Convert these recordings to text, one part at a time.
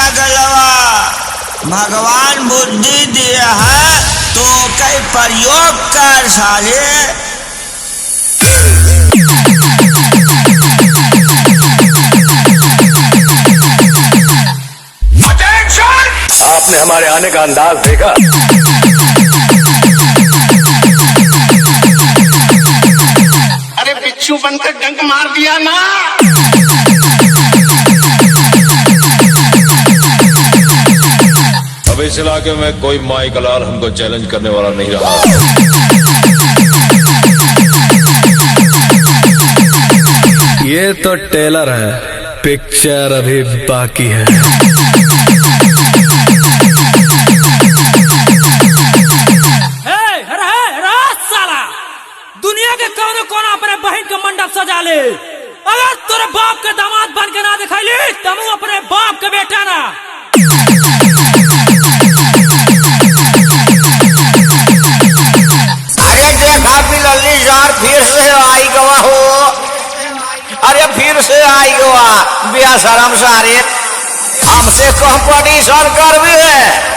पगलवा, भगवान बुद्धि दिए है तो कई प्रयोग कर साले। आपने हमारे आने का अंदाज देखा। अरे बिच्छू बनकर डंक मार दिया ना। अब इस इलाके में कोई माई कलाल हमको चैलेंज करने वाला नहीं रहा। ये तो टेलर है, पिक्चर अभी बाकी है। दुनिया के कौनो कोना अपने बहन के मंडप सजा ले। अगर तेरे बाप के दामाद बन के ना दिखाई तमु अपने बाप के बेटा ना। अरे देखा बिल्ली यार फिर से आई गवा हो। अरे फिर से आई गवा बेशरम सारे, हमसे कंपटीशन कर भी है।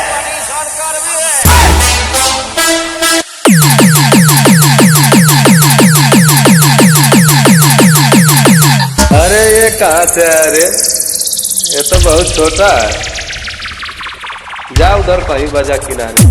अरे ये कहाँ से है? अरे ये तो बहुत छोटा है। जा उधर कहीं बजा किनारे।